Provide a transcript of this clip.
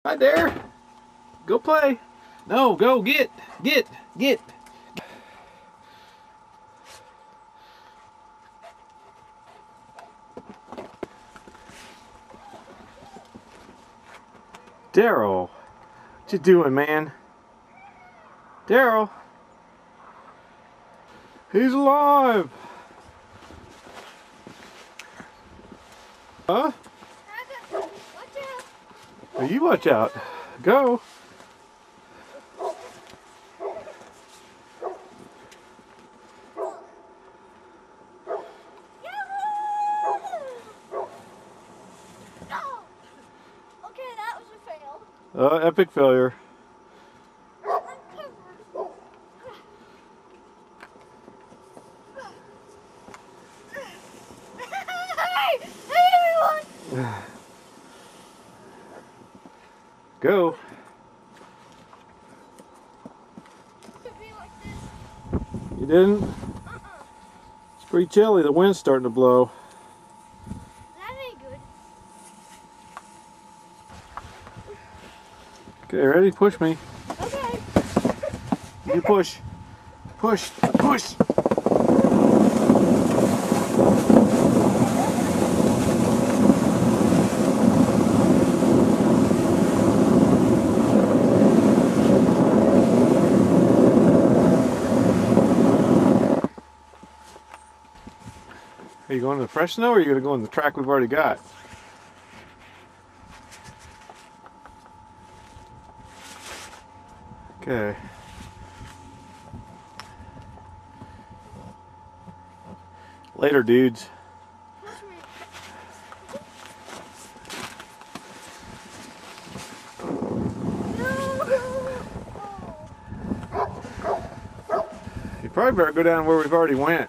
Hi there. Go play. No, go get. Daryl, what you doing, man? Daryl. He's alive. Huh? Well, you watch out. Go. Okay, that was a fail. Epic failure. Hey everyone! Go. Could be like this. You didn't? It's pretty chilly. The wind's starting to blow. That ain't good. Okay, ready? Push me. Okay. You push. Push. Push. Are you going to the fresh snow or are you going to go on the track we've already got? Okay. Later, dudes. You probably better go down where we've already went.